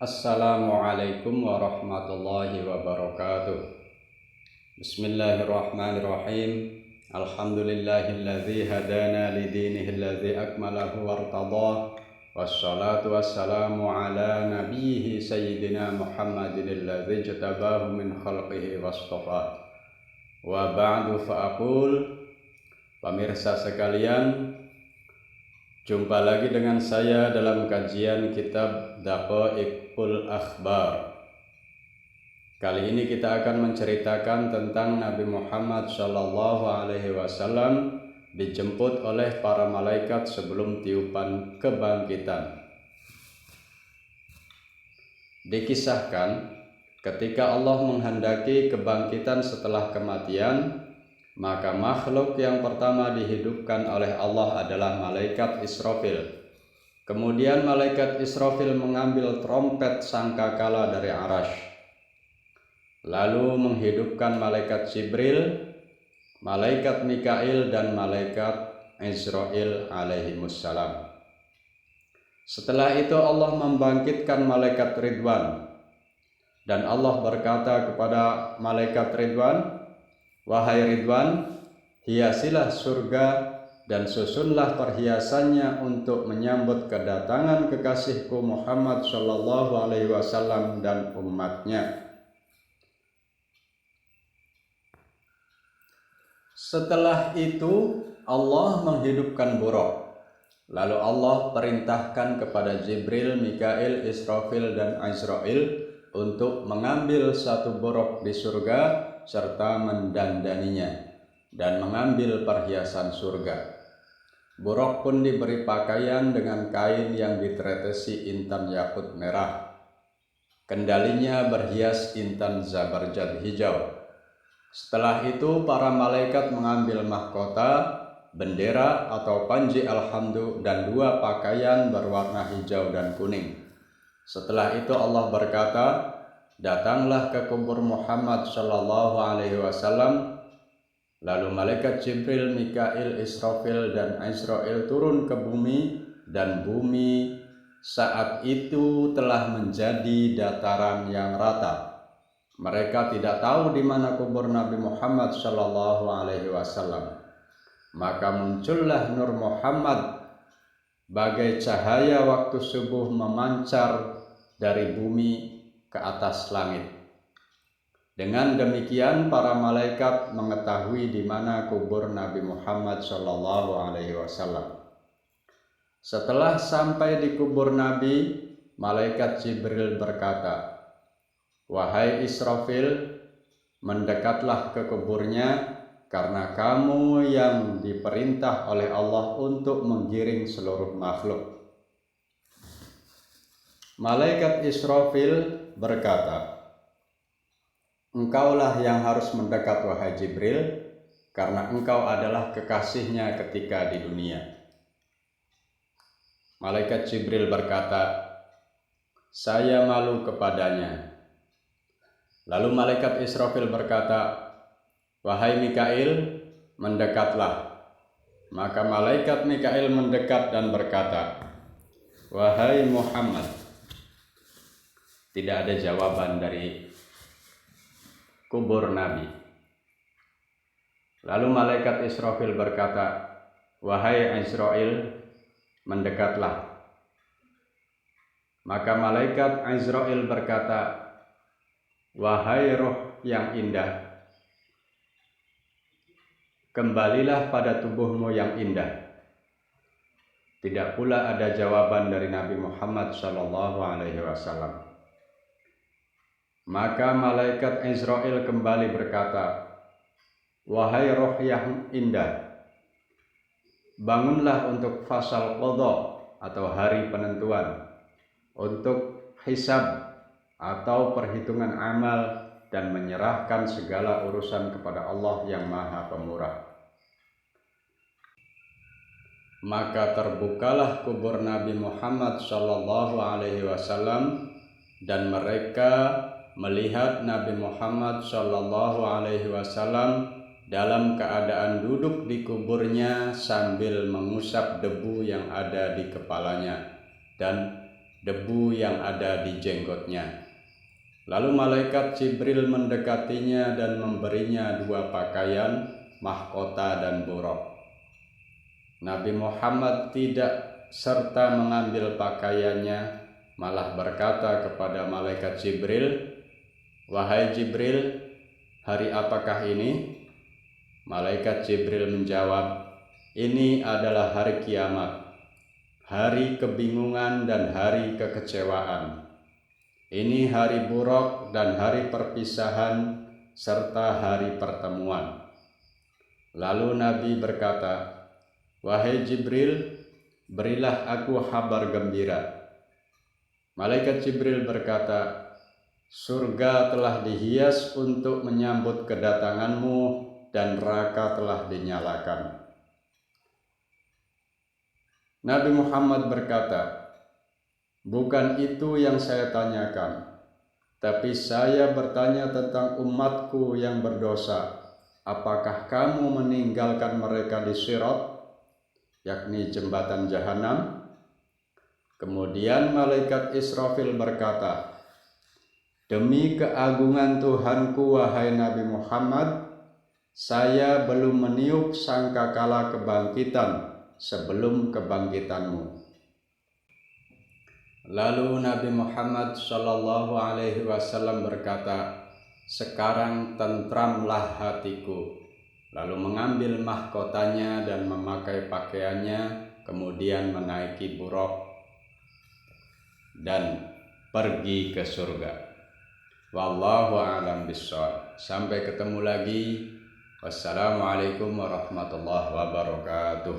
Assalamualaikum warahmatullahi wabarakatuh. Bismillahirrahmanirrahim. Alhamdulillahilladzi hadana lidinihi alladzi akmalahu wartadah. Wassalatu wassalamu ala nabiyhi sayyidina Muhammadin alladzi jatabahu min khalqihi wastafa. Wa ba'du fa'aqul. Pemirsa sekalian, jumpa lagi dengan saya dalam kajian kitab Daqaiqul Akhbar. Kali ini kita akan menceritakan tentang Nabi Muhammad SAW dijemput oleh para malaikat sebelum tiupan kebangkitan. Dikisahkan, ketika Allah menghendaki kebangkitan setelah kematian, maka makhluk yang pertama dihidupkan oleh Allah adalah malaikat Israfil. Kemudian malaikat Israfil mengambil trompet sangkakala dari arasy, lalu menghidupkan malaikat Jibril, malaikat Mikail, dan malaikat Izrail alaihimussalam. Setelah itu Allah membangkitkan malaikat Ridwan, dan Allah berkata kepada malaikat Ridwan, "Wahai Ridwan, hiasilah surga dan susunlah perhiasannya untuk menyambut kedatangan kekasihku Muhammad SAW dan umatnya." Setelah itu Allah menghidupkan buraq. Lalu Allah perintahkan kepada Jibril, Mikail, Israfil, dan Izrail untuk mengambil satu buraq di surga serta mendandaninya dan mengambil perhiasan surga. Buraq pun diberi pakaian dengan kain yang diteretesi intan yakut merah. Kendalinya berhias intan zabarjad hijau. Setelah itu para malaikat mengambil mahkota, bendera atau panji alhamdu, dan dua pakaian berwarna hijau dan kuning. Setelah itu Allah berkata, "Datanglah ke kubur Muhammad SAW." Lalu malaikat Jibril, Mikail, Israfil, dan Izrail turun ke bumi, dan bumi saat itu telah menjadi dataran yang rata. Mereka tidak tahu di mana kubur Nabi Muhammad SAW. Maka muncullah Nur Muhammad bagai cahaya waktu subuh memancar dari bumi ke atas langit. Dengan demikian para malaikat mengetahui di mana kubur Nabi Muhammad SAW. Setelah sampai di kubur Nabi, malaikat Jibril berkata, "Wahai Israfil, mendekatlah ke kuburnya, karena kamu yang diperintah oleh Allah untuk menggiring seluruh makhluk." Malaikat Israfil berkata, "Engkaulah yang harus mendekat, wahai Jibril, karena engkau adalah kekasihnya ketika di dunia." Malaikat Jibril berkata, "Saya malu kepadanya." Lalu malaikat Israfil berkata, "Wahai Mikail, mendekatlah." Maka malaikat Mikail mendekat dan berkata, "Wahai Muhammad." Tidak ada jawaban dari kubur Nabi. Lalu malaikat Israfil berkata, "Wahai Izrail, mendekatlah." Maka malaikat Izrail berkata, "Wahai roh yang indah, kembalilah pada tubuhmu yang indah." Tidak pula ada jawaban dari Nabi Muhammad SAW. Maka malaikat Izrail kembali berkata, "Wahai roh yang indah, bangunlah untuk fasal qadha atau hari penentuan, untuk hisab atau perhitungan amal, dan menyerahkan segala urusan kepada Allah yang Maha Pemurah." Maka terbukalah kubur Nabi Muhammad SAW, dan mereka melihat Nabi Muhammad SAW dalam keadaan duduk di kuburnya sambil mengusap debu yang ada di kepalanya dan debu yang ada di jenggotnya. Lalu malaikat Jibril mendekatinya dan memberinya 2 pakaian, mahkota dan buraq. Nabi Muhammad tidak serta mengambil pakaiannya, malah berkata kepada malaikat Jibril, "Wahai Jibril, hari apakah ini?" Malaikat Jibril menjawab, "Ini adalah hari kiamat, hari kebingungan dan hari kekecewaan. Ini hari buraq dan hari perpisahan serta hari pertemuan." Lalu Nabi berkata, "Wahai Jibril, berilah aku kabar gembira." Malaikat Jibril berkata, "Surga telah dihias untuk menyambut kedatanganmu dan neraka telah dinyalakan." Nabi Muhammad berkata, "Bukan itu yang saya tanyakan, tapi saya bertanya tentang umatku yang berdosa. Apakah kamu meninggalkan mereka di Sirat, yakni jembatan Jahanam?" Kemudian malaikat Israfil berkata, "Demi keagungan Tuhanku, wahai Nabi Muhammad, saya belum meniup sangkakala kebangkitan sebelum kebangkitanmu." Lalu Nabi Muhammad SAW berkata, "Sekarang tentramlah hatiku." Lalu mengambil mahkotanya dan memakai pakaiannya, kemudian menaiki buraq dan pergi ke surga. Wallahu a'lam bishawab. Sampai ketemu lagi. Wassalamualaikum warahmatullahi wabarakatuh.